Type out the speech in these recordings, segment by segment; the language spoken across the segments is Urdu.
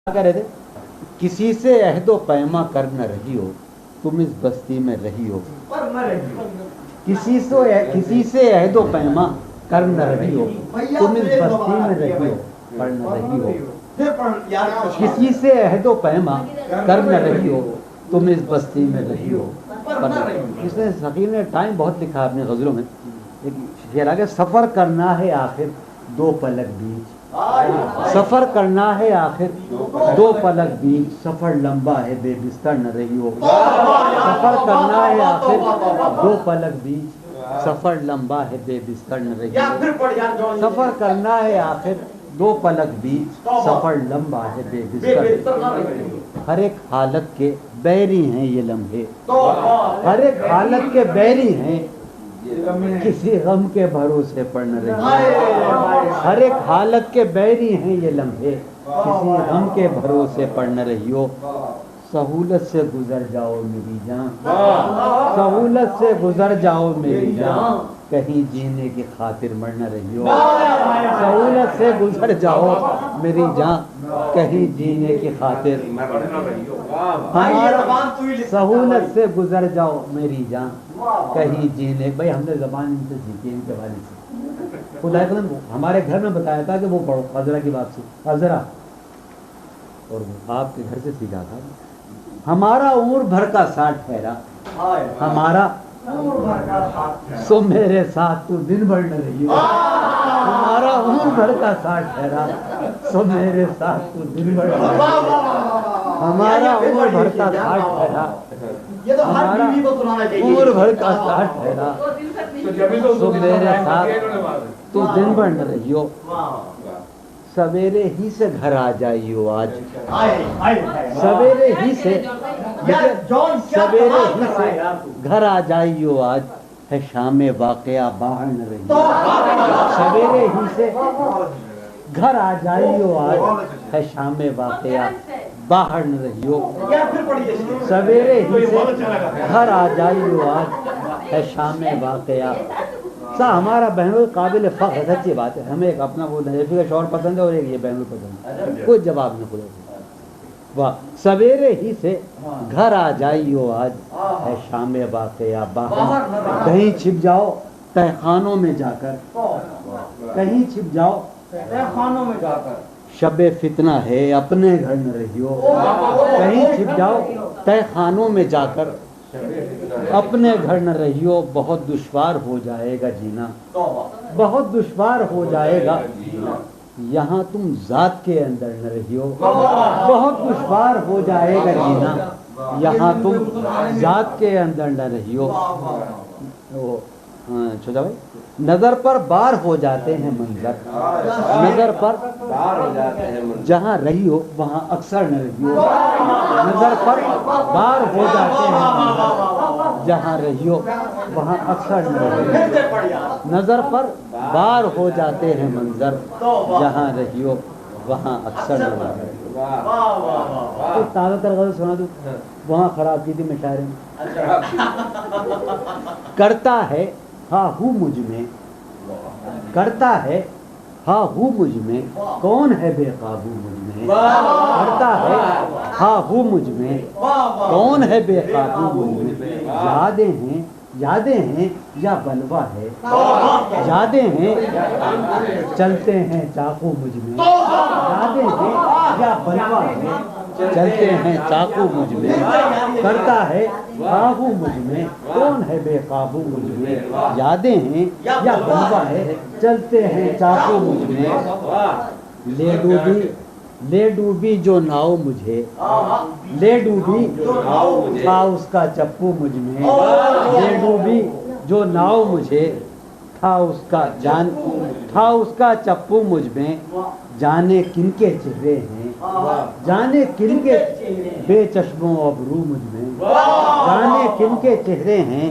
کہہ رہے تھے کسی سے عہد و پیما کر نہ رہی ہو تم اس بستی میں رہی ہو، کسی سے عہد و پیما کر نہ رہی ہو تم اس بستی میں رہی ہو پر نہ رہی ہو، کسی سے عہد و پیما کر نہ رہی ہو تم اس بستی میں رہی ہو پر نہ رہی ہو۔ اس نے حکیم نے ٹائم بہت لکھا اپنے غزلوں میں، ایک شعر آگے سفر کرنا ہے آخر دو پلک بیچ، سفر کرنا ہے آخر دو پلک بیچ، سفر لمبا ہے بے بستر نہ رہی ہو، سفر کرنا ہے آخر دو پلک بیچ، سفر لمبا ہے بے بستر نہ رہی ہو، سفر کرنا ہے آخر دو پلک بیچ، سفر لمبا ہے بے بستر نہ رہی ہو۔ ہر ایک حالت کے بیری ہیں یہ لمحے، ہر ایک حالت کے بیری ہیں کسی غم کے بھروسے پر نہ رہی ہو، ہر ایک حالت کے بیری ہیں یہ لمحے کسی غم کے بھروسے پر نہ رہی ہو۔ سہولت سے گزر جاؤ میری جان، سہولت سے گزر جاؤ میری جان، کہیں جینے کی خاطر مر نہ رہی ہو، سہولت سے گزر جاؤ میری جان، کہیں جینے کی خاطر ہمارا، سہولت سے گزر جاؤ میری جان کہیں جینے، بھائی ہم نے زبان ان سے سیکھی ان کے والد سے، خدا کرم ہمارے گھر میں بتایا تھا کہ وہ پڑھو حضرہ کی بات سے حضرہ، اور آپ کے گھر سے سیکھا تھا۔ ہمارا عمر بھر کا ساتھ ٹھہرا، ہمارا سو میرے ساتھ تو دن بھر نہ رہی ہو، ہمارا عمر بھر کا ساتھ ٹھہرا سو میرے ساتھ تو دن بھر نہ رہی ہو، ہمارا عمر بھر کا ساتھ ٹھہرا، ہمارا عمر بھر کا ساتھ ٹھہرا سو میرے ساتھ تو دن بھر نہ رہی ہو، سویرے ہی سے گھر آ جائیو آج، سویرے ہی سے سویرے ہی سے گھر آ جائیو آج، ہے شام واقعہ باہر نہ رہی ہو، سویرے ہی سے گھر آ جائیو آج، ہے شام واقعہ باہر نہ رہی ہو، سویرے ہی سے گھر آ جائیو آج، ہے شام واقعہ۔ ہمارا بہنوئی قابل فخر ہے، سچی بات ہے، ہمیں ایک اپنا وہ نجفی کا شعر پسند ہے اور ایک یہ بہنوئی پسند ہے، کوئی جواب نہیں خدا سے، واہ سویرے ہی سے گھر آ جائیو آج، ہے شام واقعہ باہر، کہیں چھپ جاؤ تہ خانوں میں جا کر، کہیں چھپ جاؤ تہ خانوں میں جا کر، شب فتنہ ہے اپنے گھر نہ رہی ہو، کہیں چھپ جاؤ تہ خانوں میں جا کر اپنے گھر نہ رہی ہو، بہت دشوار ہو جائے گا جینا، بہت دشوار ہو جائے گا یہاں تم ذات کے اندر نہ رہی ہو، بہت دشوار ہو جائے گا جینا یہاں تم ذات کے اندر نہ رہی ہو۔ چھوٹا بھائی، نظر پر بار ہو جاتے ہیں منظر، نظر پر بار ہو جاتے ہیں منظر، جہاں رہی ہو وہاں اکثر نہ رہی ہو، نظر پر بار ہو جاتے ہیں منظر، جہاں رہی ہو وہاں اکثر نہ رہی ہو، نظر پر بار ہو جاتے ہیں منظر، جہاں رہی ہو وہاں اکثر نہ رہی ہو۔ تازہ تر غزل سنا دوں، وہاں خراب کی تھی میں شاعر کرتا ہے ہاں ہوں مجھ میں، کرتا ہے ہاں ہوں مجھ میں، کون ہے بے قابو مجھ میں، کرتا ہے ہاں ہوں مجھ میں، کون ہے بے قابو مجھ میں، یادیں ہیں یادیں ہیں یا بلوا ہے، یادیں ہیں چلتے ہیں چاقو مجھ میں، یادیں ہیں یا بلوا ہے چلتے ہیں چاقو مجھ میں، کرتا ہے قابو مجھ میں، کون ہے بے قابو مجھ میں، یادیں ہیں یا بلوا ہے چلتے ہیں چاقو مجھ میں، لے ڈوبی جو ناؤ مجھے، لے ڈوبی تھا اس کا چپو مجھ میں، لے ڈوبی جو ناؤ مجھے تھا اس کا جان تھا اس کا چپو مجھ میں، جانے کن کے چہرے ہیں، جانے کن کے بے چشم و ابرو مجھ میں، جانے کن کے چہرے ہیں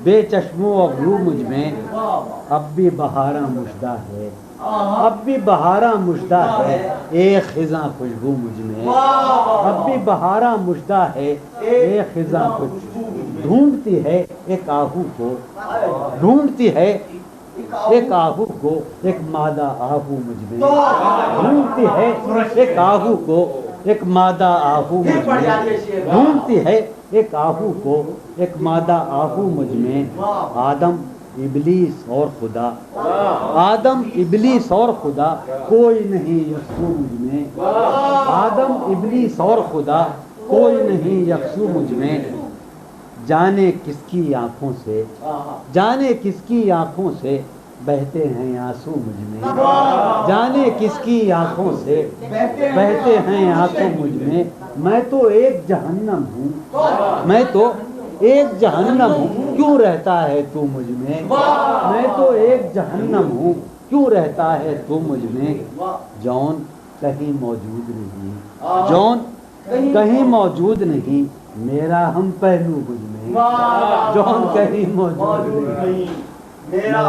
بے چشم و ابرو مجھ میں، اب بھی بہاراں مژدہ ہے، اب بھی بہاراں مژدہ ہے ایک خزاں خوشبو مجھ میں، اب بھی بہاراں مژدہ ہے ایک خزاں خوشبو، ڈھونڈتی ہے ایک آہو کو، ڈھونڈتی ہے ایک آہو کو، ایک مادہ آہو مجھ میں، ڈھونڈتی ہے ایک آہو کو، ایک مادہ آہو مجھ میں ڈھونڈتی ہے ایک آہو کو، ایک مادہ آہو مجھ میں، آدم ابلیس اور خدا، آدم ابلیس اور خدا کوئی نہیں یکسو مجھ میں، آدم ابلیس اور خدا کوئی نہیں یکسو مجھ میں، جانے کس کی آنکھوں سے، جانے کس کی آنکھوں سے بہتے ہیں آنسو مجھ میں، جانے کس کی آنکھوں سے بہتے ہیں آنسو مجھ میں تو ایک جہنم ہوں، میں تو ایک جہنم ہوں، کیوں رہتا ہے تو مجھ میں تو ایک جہنم ہوں، کیوں رہتا ہے تو مجھ میں، جون کہیں موجود نہیں، جون کہیں موجود نہیں، میرا ہم پہلو مجھ میں، جون کہیں موجود نہیں میرا۔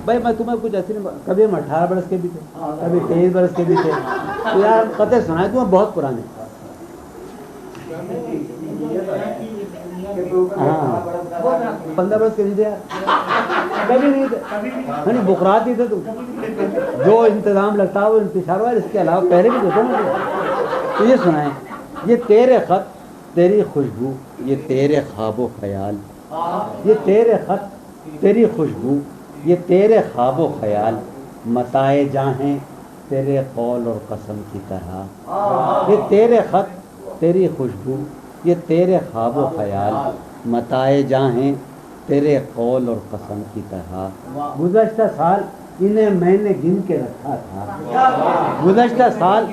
بھائی میں تمہیں کچھ ایسے نہیں، کبھی ہم 18 برس کے بھی تھے، کبھی 23 برس کے بھی تھے، تو یار قطع سنائے تمہیں بہت پرانے، ہاں 15 برس کے نہیں تھے یار، کبھی نہیں تھے، بکرات ہی تھے تم، جو انتظام لگتا ہے وہ انتشار ہوا، اس کے علاوہ پہلے بھی دیتے نا۔ تو یہ سنائیں، یہ تیرے خط تیری خوشبو، یہ تیرے خواب و خیال، یہ تیرے خط تیری خوشبو، یہ تیرے خواب و خیال، متائے جاہیں تیرے قول اور قسم کی طرح، یہ تیرے خط تیری خوشبو، یہ تیرے خواب و خیال، متائے جاہیں تیرے قول اور قسم کی طرح۔ گزشتہ سال انہیں میں نے گن کے رکھا تھا، گزشتہ سال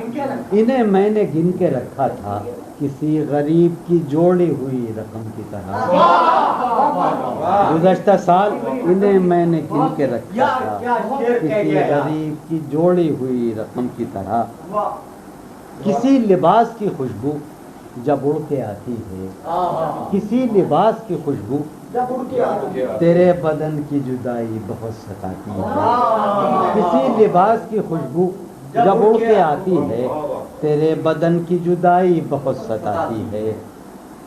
انہیں میں نے گن کے رکھا تھا، کسی غریب کی جوڑی ہوئی رقم کی طرح، گزشتہ سال انہیں میں نے گن کے رکھا تھا، کسی غریب کی جوڑی ہوئی رقم کی طرح، کسی لباس کی خوشبو جب اڑ کے آتی ہے، کسی لباس کی خوشبو تیرے بدن کی جدائی بہت ستاتی ہے، کسی لباس کی خوشبو جب اڑ کے آتی ہے، تیرے بدن کی جدائی بہت ستاتی ہے،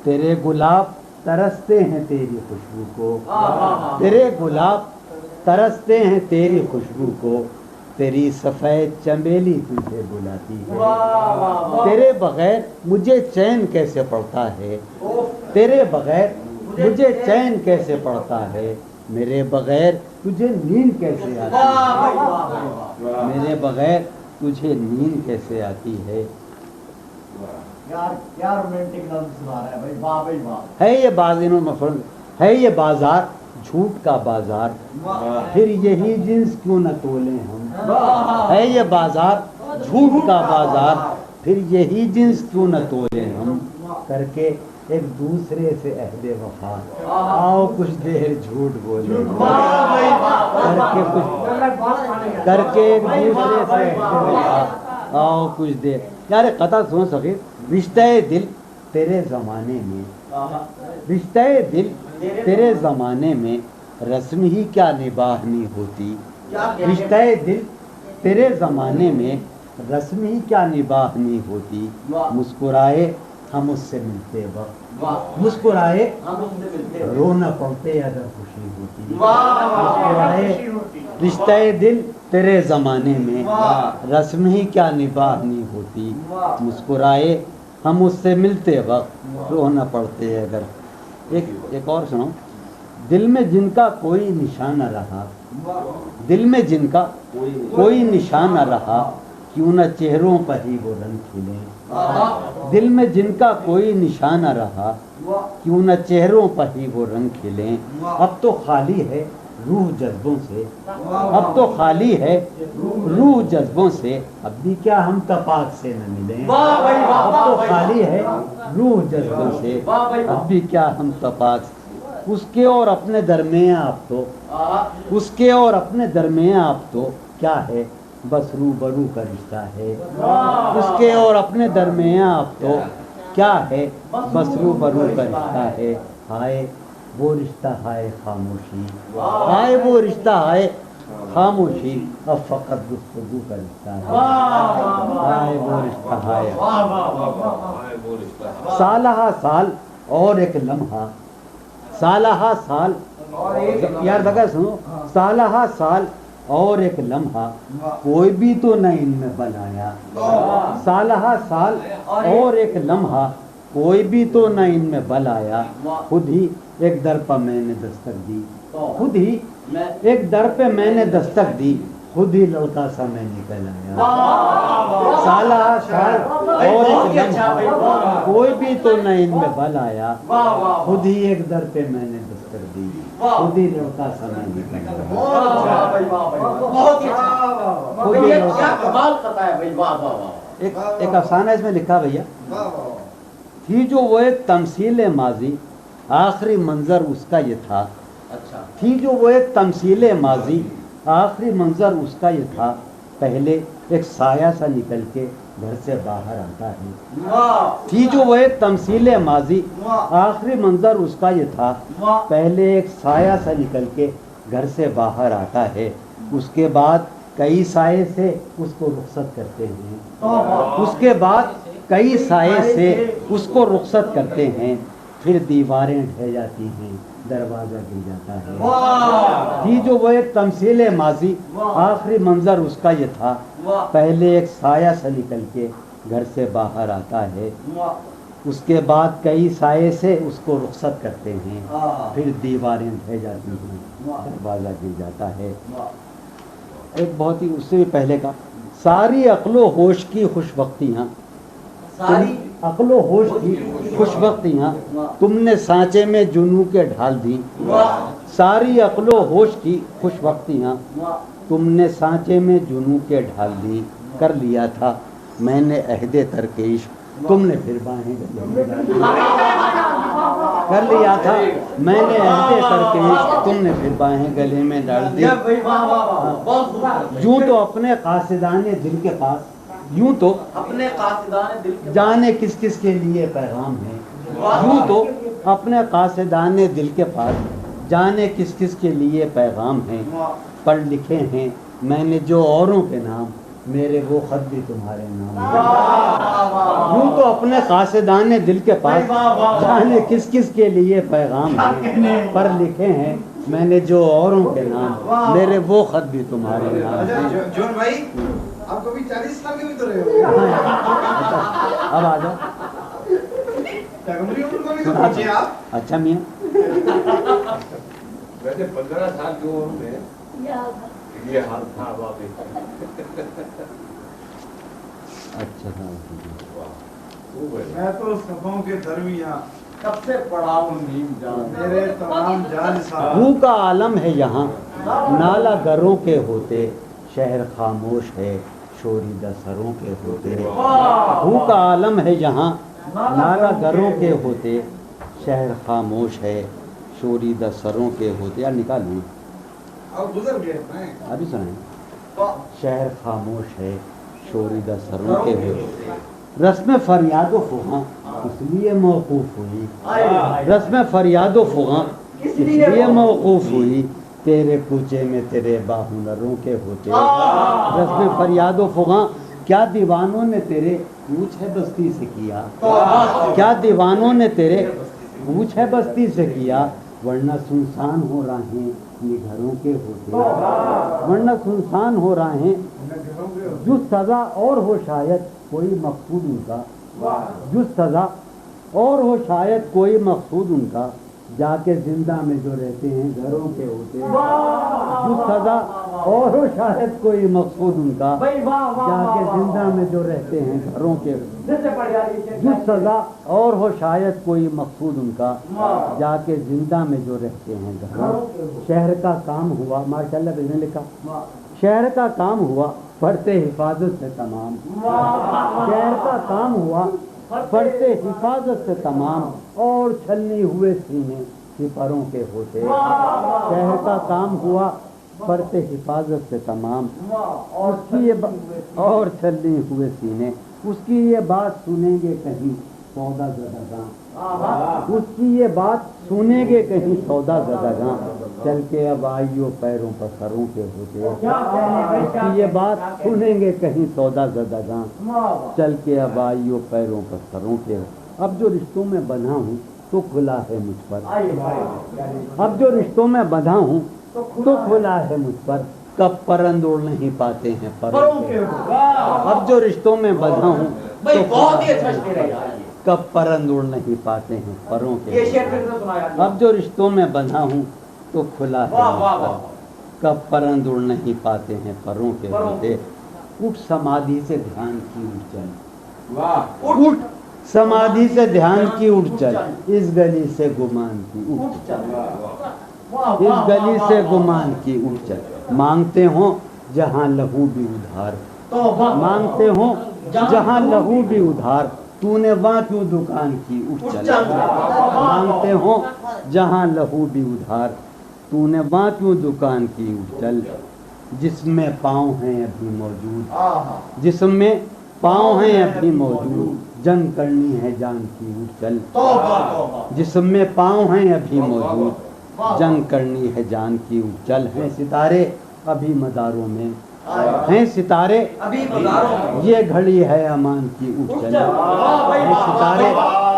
تیرے گلاب ترستے ہیں تیری خوشبو کو، تیرے گلاب ترستے ہیں تیری خوشبو کو، تیری سفید چمیلی تجھے بلاتی ہے، تیرے بغیر مجھے چین کیسے پڑتا ہے، تیرے بغیر مجھے چین کیسے پڑتا ہے، میرے بغیر تجھے نیند کیسے آتی ہے، میرے بغیر تجھے نیند کیسے آتی ہے۔ ہے یہ بازینوں مفرد، ہے یہ بازار جھوٹ کا بازار، پھر یہی جنس کیوں نہ تولیں ہم، ہے یہ بازار جھوٹ کا بازار، پھر یہی جنس کیوں نہ تولیں ہم، کر کے ایک دوسرے سے عہد وفا، آؤ کچھ دیر جھوٹ بولے، کر کے ایک دوسرے سے عہد وفا، آؤ کچھ دیر۔ یار قطع سن سکے، رشتہ دل تیرے زمانے میں، رشتہ دل تیرے زمانے میں رسم ہی کیا نباہنی ہوتی، رشتہ دل تیرے زمانے میں رسم ہی کیا نباہنی ہوتی، مسکرائے ہم اس سے ملتے وقت، مسکرائے رونا پڑتے اگر خوشی ہوتی، مسکرائے رشتہ دل تیرے زمانے میں رسم ہی کیا نباہنی ہوتی، مسکرائے ہم اس سے ملتے وقت رونا پڑتے اگر۔ ایک اور سنو، دل میں جن کا کوئی نشان نہ رہا، دل میں جن کا کوئی نشان نہ رہا، کیوں نہ چہروں پر ہی وہ رنگ کھلیں، دل میں جن کا کوئی نشان نہ رہا، کیوں نہ چہروں پر ہی وہ رنگ کھلیں، اب تو خالی ہے روح جذبوں سے، اب تو خالی ہے روح جذبوں سے، اب بھی کیا ہم تپاک سے نہ ملیں، اب تو خالی ہے روح جذبوں سے، اب بھی کیا ہم تپاک سے، اس کے اور اپنے درمیان اب تو، اس کے اور اپنے درمیان اب تو کیا ہے، بس روبرو کا رشتہ ہے، اس کے اور اپنے درمیان اب تو کیا ہے، بس روبرو کا رشتہ ہے، ہائے وہ رشتہ ہائے خاموشی، ہائے وہ رشتہ ہائے خاموشی، اب فقط گفتگو کا رشتہ ہے، ہائے وہ رشتہ ہائے، سالہ سال اور ایک لمحہ، سالہ سال، یار بغیر سنو، سالہ سال اور ایک لمحہ کوئی بھی تو نہ ان میں بل آیا، سالہ سال اور ایک لمحہ کوئی بھی تو نہ ان میں بل آیا، خود ہی ایک در پر میں نے دستک دی، خود ہی ایک در پہ میں نے دستک دی، خود ہی لڑکا سا میں نکل آیا، سالہ سال اور ایک لمحہ کوئی بھی تو نہ ان میں بل آیا، خود ہی ایک در پہ میں نے دستک دی، خود ہی لڑکا سا میں نکل آیا۔ ایک افسانہ اس میں لکھا بھیا، تھی جو وہ ایک تمثیل ماضی، آخری منظر اس کا یہ تھا، تھی جو وہ ایک تمثیل ماضی، آخری منظر اس کا یہ تھا، پہلے ایک سایہ سا نکل کے گھر سے باہر آتا ہے، تھی جو وہ ایک تمثیل ماضی، آخری منظر اس کا یہ تھا، پہلے ایک سایہ سا نکل کے گھر سے باہر آتا ہے، اس کے بعد کئی سائے سے اس کو رخصت کرتے ہیں، اس کے بعد کئی سائے سے اس کو رخصت کرتے ہیں، پھر دیواریں ڈھہ جاتی ہیں، دروازہ گر جاتا ہے، تھی جو وہ ایک تمثیل ماضی، آخری منظر اس کا یہ تھا، پہلے ایک سایہ سا نکل کے گھر سے باہر آتا ہے، اس کے بعد کئی سائے سے اس کو رخصت کرتے ہیں، پھر دیواریں ڈھہ جاتی ہیں، دروازہ گر جاتا ہے۔ ایک بہت ہی اس سے بھی پہلے کا، ساری عقل و ہوش کی خوش وقتیاں، عقل و ہوش کی خوش وقتیاں تم نے سانچے میں جنوں کے ڈھال دی، ساری عقل و ہوش کی خوش وقتیاں تم نے سانچے میں جنوں کے ڈھال دی، کر لیا تھا میں نے عہد ترکیش، تم نے پھر باہیں کر لیا تھا میں نے عہد ترکیش، تم نے پھر باہیں گلے میں ڈال دی، یوں تو اپنے قاصدان دل کے پاس، یوں تو اپنے قاصدان دل کے جانے کس کس کے لیے پیغام ہے، یوں تو اپنے قاصدان دل کے پاس جانے کس کس کے لیے پیغام ہیں، پڑھ لکھے ہیں میں نے جو اوروں کے نام، میرے وہ خط بھی تمہارے نام ہیں، یوں تو اپنے قاصدان دل کے پاس جانے کس کس کے لیے پیغام ہیں، پڑھ لکھے ہیں میں نے جو اوروں کے نام، میرے وہ خط بھی تمہارے نام ہیں۔ جون بھائی آپ کو بھی 40 سال کے بھی تو رہے ہو، اب آ جاؤ۔ اچھا میاں ویسے 15 سال کی عمر میں یہ حال تھا، اچھا میں تو صفوں کے درمیاں کب سے پڑا ہوں نیم جان، میرے تمام جان سارا، بھو کا عالم ہے یہاں، نالا گروں کے ہوتے، شہر خاموش ہے شوریدہ سروں کے ہوتے، بھو کا عالم ہے یہاں، نالا گروں کے ہوتے، شہر خاموش ہے شوریدہ سروں کے ہوتے، یار نکالوں اب گزر گئے ہیں، ابھی سنائیں، شہر خاموش ہے شوریدہ سروں کے ہوتے، رسم فریاد و فغاں اس لیے موقوف ہوئی، رسم فریاد و فغاں اس لیے موقوف ہوئی، تیرے کوچے میں تیرے باہنروں کے ہوتے، رسم فریاد و فغاں کیا دیوانوں نے تیرے کوچ ہے بستی سے کیا، کیا دیوانوں نے تیرے کوچ ہے بستی سے کیا، ورنہ سنسان ہو راہیں یہ گھروں کے ہوتے، ورنہ سنسان ہو راہیں جو سزا اور ہو شاید کوئی مقصود ان کا، جو سزا اور ہو شاید کوئی مقصود ان کا، جا کے زندہ میں جو رہتے ہیں گھروں کے ہوتے، جو سزا اور ہو شاید کوئی مقصود ان کا، جا کے زندہ میں جو رہتے ہیں گھروں کے، جو سزا اور ہو شاید کوئی مقصود ان کا، جا کے زندہ میں جو رہتے ہیں گھروں، شہر کا کام ہوا، ماشاءاللہ بھائی نے لکھا، شہر کا کام ہوا پڑھتے حفاظت سے تمام، شہر کا کام ہوا پڑھتے حفاظت سے تمام، اور چھلنی ہوئے سینے سپروں کے ہوتے، شہر کا کام ہوا پڑھتے حفاظت سے تمام، اس کی یہ اور چھلنی ہوئے سینے، اس کی یہ بات سنیں گے کہیں سودا زدگاں، اس کی یہ بات سنیں گے کہیں سودا زدگاں، چل کے اب آئیو پیروں پر سروں کے ہوتے، اس کی یہ بات سنیں گے کہیں سودا زدگاں، چل کے اب آئیو پیروں پر سروں کے، اب جو رشتوں میں بندھا ہوں تو کھلا ہے مجھ پر، اب جو رشتوں میں بندھا ہوں تو کھلا ہے مجھ پر، کب پرند اڑ نہیں پاتے ہیں پروں پروں کے کے اوپر اب جو رشتوں میں بندھا ہوں بھائی تو بہت ہی اچھا شعر ہے یار کب پرند اڑ نہیں پاتے ہیں پروں کے یہ شعر پھر سے سنایا اب جو رشتوں میں بندھا ہوں تو کھلا ہے واہ واہ واہ کب پرند اڑ نہیں پاتے ہیں پروں کے پروں ہوتے اٹھ سمادھی سے دھیان کی اٹھ چل واہ اٹھ سمادھی سے دھیان کی اٹھ چل اس گلی سے گمان کی اٹھ چل اس گلی سے گمان کی اٹھ چل مانگتے ہوں جہاں لہو بھی ادھار مانگتے ہوں جہاں لہو بھی ادھار تو نے وہاں کیوں دکان کی اٹھ چل مانگتے ہوں جہاں لہو بھی ادھار تو نے وہاں کیوں دکان کی اٹھ چل جس میں پاؤں ہیں ابھی موجود جس میں پاؤں ہیں ابھی موجود جنگ کرنی ہے جان کی اٹھ چل جس میں پاؤں ہیں ابھی موجود جنگ کرنی ہے جان کی اٹھ چل ہیں ستارے ابھی مداروں میں ہیں ستارے ابھی مزاروں میں یہ گھڑی ہے امان کی اٹھ چل ہیں ستارے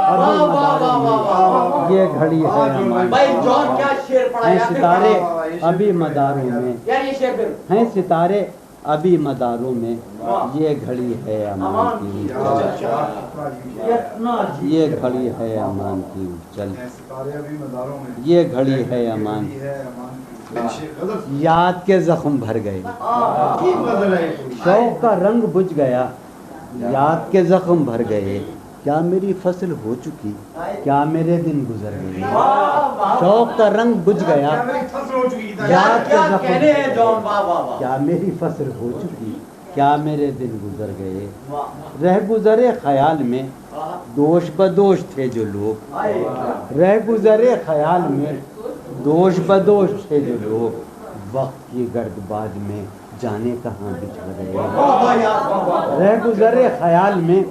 ابھی مداروں میں یہ گھڑی ہے امان بھائی جان کیا شعر پڑھا ہیں یار ستارے ابھی مداروں میں یار یہ شعر پھر ہیں ستارے ابھی مداروں میں یہ گھڑی ہے امان کی اٹھ چل یہ گھڑی ہے امان کی اٹھ چل یہ گھڑی ہے امان یاد کے زخم بھر گئے شوق کا رنگ بجھ گیا یاد کے زخم بھر گئے کیا میری فصل ہو چکی کیا میرے دن گزر گئے شوق کا رنگ بجھ گیا یاد کے کیا زخم کہنے ہیں جان واہ واہ واہ کیا میری فصل ہو چکی کیا میرے دن گزر گئے رہ گزرے خیال میں دوش بدوش تھے جو لوگ رہ گزرے خیال میں دوش بدوش تھے جو لوگ وقت کی گرد باد میں جانے کہاں بچھڑ گئے رہ گزرے خیال میں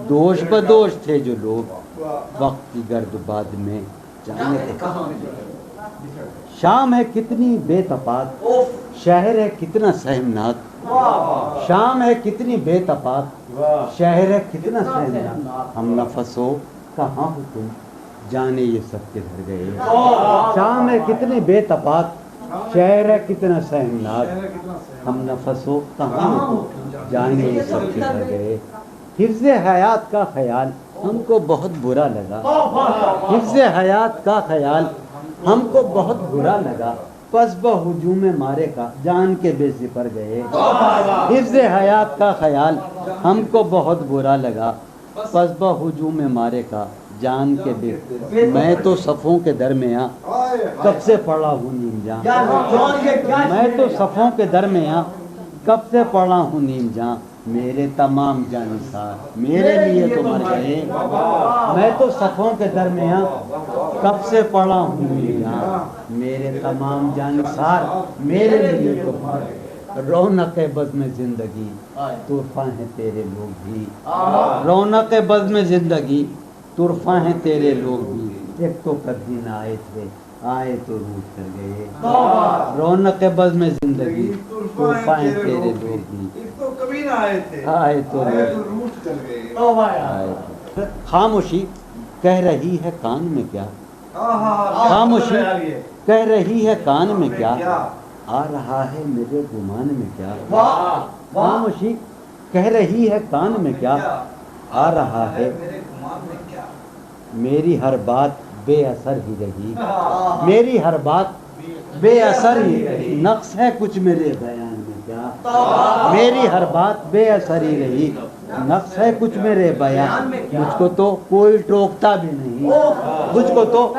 دوش بدوش تھے جو لوگ وقت کی گرد باد میں جانے کہاں شام ہے کتنی بے تفاق شہر ہے کتنا سہمناک شام ہے کتنی بے تفاق شہر ہے کتنا سہمناک ہم نفس ہو کہاں ہو تم جانے یہ سب کدھر گئے شام ہے کتنی بے تفاق شہر ہے کتنا سہمناک ہم نفس ہو کہاں ہو تم جانے یہ سب کدھر گئے حفظ حیات کا خیال ہم کو بہت برا لگا حفظ حیات کا خیال ہم کو بہت برا لگا پس بہجوم مارے کا جان کے بے سپر گئے حفظ حیات کا خیال ہم کو بہت برا لگا پس بہجوم مارے کا جان کے بے میں تو صفوں کے درمیاں کب سے پڑا ہوں نیم جان میں تو صفوں کے درمیاں کب سے پڑا ہوں نیم جان میرے تمام جانسار میرے لیے تو مر گئے میں تو صفوں کے درمیان کب سے پڑا ہوں یہاں میرے تمام جانسار میرے لیے تو مر گئے رونق بزم زندگی طرفہ ہیں تیرے لوگ بھی رونق بزم زندگی طرفہ ہیں تیرے لوگ بھی ایک تو کبھی نہ آئے تھے آئے تو روٹ کر گئے رونق بزم زندگی طرفہ ہیں تیرے لوگ بھی کبھی نہ آئے تھے آئے تو روٹ چل گئے خاموشی کہہ رہی ہے کان میں کیا خاموشی کہہ رہی ہے کان میں کیا آ رہا ہے میرے گمان میں کیا خاموشی کہہ رہی ہے کان میں کیا آ رہا ہے میری ہر بات بے اثر ہی رہی میری ہر بات بے اثر ہی رہی نقص ہے کچھ میرے بیان میں کیا میری ہر بات بے اثر ہی رہی نقص ہے کچھ میرے بیان مجھ کو تو کوئی ٹوکتا بھی نہیں مجھ کو تو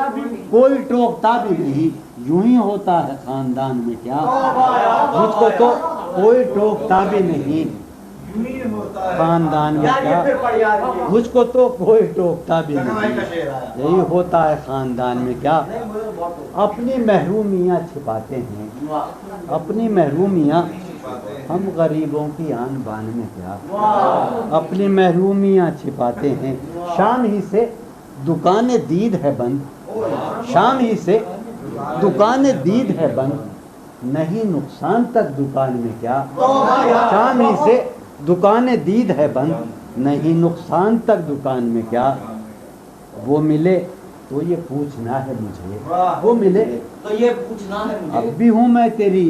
کوئی ٹوکتا بھی نہیں یوں ہی ہوتا ہے خاندان میں کیا مجھ کو تو کوئی ٹوکتا بھی نہیں خاندان میں کیا مجھ کو تو کوئی ٹوکتا بھی نہیں یہی ہوتا ہے خاندان میں کیا اپنی محرومیاں چھپاتے ہیں اپنی محرومیاں ہم غریبوں کی آن بان میں کیا اپنی محرومیاں چھپاتے ہیں شام ہی سے دکان دید ہے بند شام ہی سے دکان دید ہے بند نہیں نقصان تک دکان میں کیا شام ہی سے دکان دید ہے بند نہیں نقصان تک دکان میں کیا وہ ملے تو یہ پوچھنا ہے مجھے وہ ملے تو یہ پوچھنا ہے اب بھی ہوں میں تیری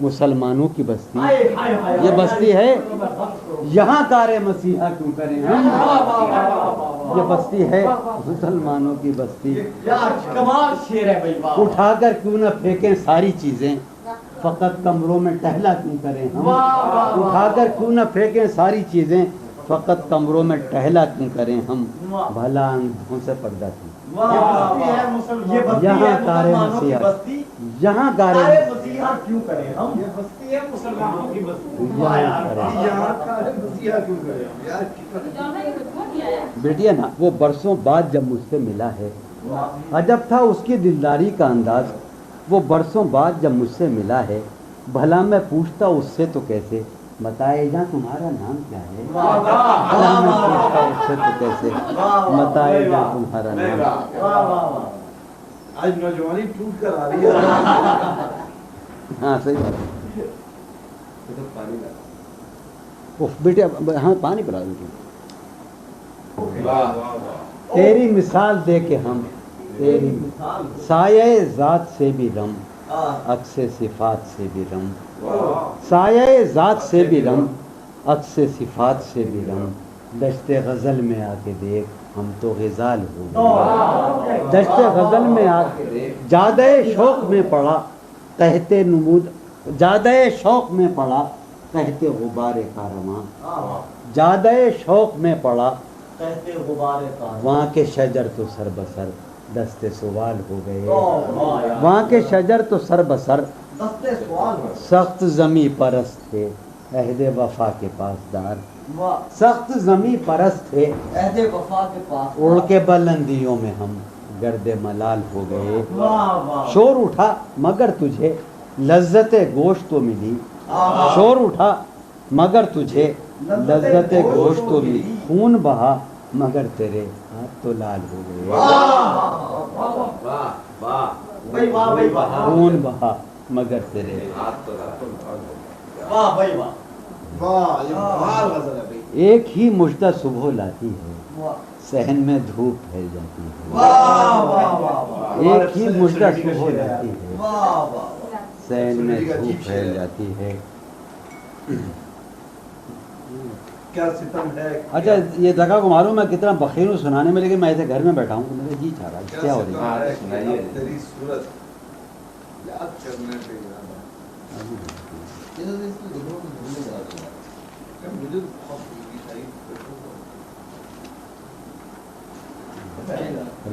مسلمانوں کی بستی یہ بستی ہے یہاں کار مسیحا کیوں کریں ہم یہ بستی ہے مسلمانوں کی بستی کمال شیر ہے بھائی اٹھا کر کیوں نہ پھینکیں ساری چیزیں فقط کمروں میں ٹہلا کیوں کریں ہم اٹھا کر کیوں نہ پھینکیں ساری چیزیں فقط کمروں میں ٹہلا کیوں کریں ہم بھلا آنکھوں سے پردہ تھی یہاں کار مسیحا یہاں کار مسیحا کیوں کریں ہم یہ بستی ہے مسلمانوں کی بستی بیٹیا نا وہ برسوں بعد جب مجھ سے ملا ہے عجب تھا اس کی دلداری کا انداز وہ برسوں بعد جب مجھ سے ملا ہے بھلا میں پوچھتا اس سے تو کیسے بتائے جا تمہارا نام کیا ہے بھلا میں پوچھتا اس سے تو کیسے بتائے جا تمہارا نام آج نوجوانی ٹوٹ کر آ رہی ہے ہاں صحیح بات بیٹے ہاں پانی پلا دو تیری مثال دے کے ہم تیری سایہ ذات سے بھی رم عکس صفات سے بھی رم سایہ ذات سے بھی رم عکس صفات سے بھی رم دشت غزل میں آ کے دیکھ ہم تو غزال ہو گئے دشت غزل میں آ کے جادہ شوق میں پڑا تحت نمود جادہ شوق میں پڑا تحت غبار کارواں جادہ شوق میں پڑا کہتے غبار کا وہاں کے شجر تو سر بسر دستے سوال ہو گئے وہاں کے شجر تو سر بسر دستے سوال سخت زمیں پرست تھے عہد وفا کے پاسدار سخت زمیں پرست تھے عہد وفا کے پاس اڑ کے بلندیوں میں ہم گرد ملال ہو گئے واہ شور اٹھا مگر تجھے لذت گوشت تو ملی شور اٹھا مگر تجھے لذت گوشت تو ملی خون بہا مگر تیرے ہاتھ تو لال ہو گئے خون بہا مگر تیرے واہ بھائی واہ واہ یہ بہار غزل ہے بھائی ایک ہی مژدہ صبح لاتی ہے صحن میں دھوپ پھیل جاتی ہے واہ واہ واہ ایک ہی مژدہ صبح لاتی ہے واہ واہ صحن میں دھوپ پھیل جاتی ہے کیا ستم ہے اچھا یہ جگہ کو معلوم ہے کتنا بخیر ہوں سنانے میں لیکن میں ایسے گھر میں بیٹھا ہوں میرا جی چاہ رہا ہے کیا ہو رہی ہے تیری صورت یاد کرنے پہ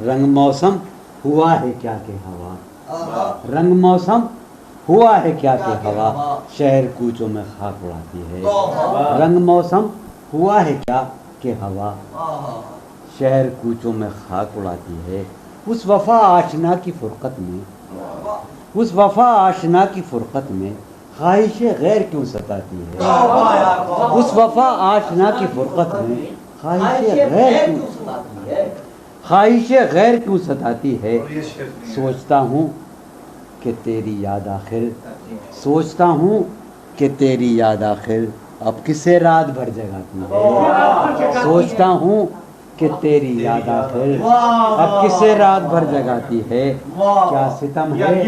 رنگ موسم ہوا ہے کیا کہ ہوا رنگ موسم ہوا ہے کیا کہ ہوا شہر کوچوں میں خاک اڑاتی ہے رنگ موسم ہوا ہے کیا کہ ہوا شہر کوچوں میں خاک اڑاتی ہے اس وفا آشنا کی فرقت میں اس وفا آشنا کی فرقت میں خواہش غیر کیوں ستاتی ہے اس وفا آشنا کی فرقت میں خواہش غیر کیوں ستاتی ہے سوچتا ہوں کہ تیری یاد آخر سوچتا ہوں کہ تیری یاد آخر اب کسے رات بھر جگاتی ہے سوچتا ہوں کہ تیری یاد آخر اب کسے رات بھر جگاتی ہے کیا ستم ہے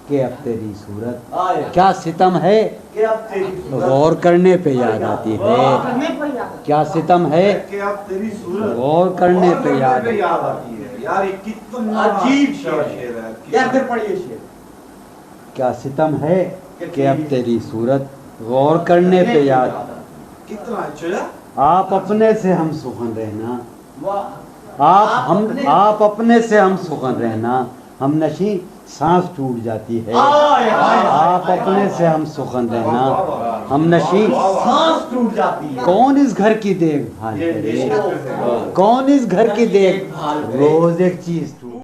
کہ اب تیری صورت کیا ستم ہے غور کرنے پہ یاد آتی ہے کیا ستم ہے کہ اب تیری صورت غور کرنے پہ یاد آتی ہے یار یہ کتنا عجیب شعر ہے یا پھر پڑھیے شعر کیا ستم ہے کہ اب تیری صورت غور کرنے پہ یاد کتنا اچھا آپ اپنے سے ہم سخن رہنا آپ اپنے سے ہم سخن رہنا ہم نشی سانس ٹوٹ جاتی ہے آپ اپنے سے ہم سخن رہنا ہم نشی سانس ٹوٹ جاتی ہے کون اس گھر کی دیکھ بھال کرے کون اس گھر کی دیکھ بھال روز ایک چیز ٹوٹ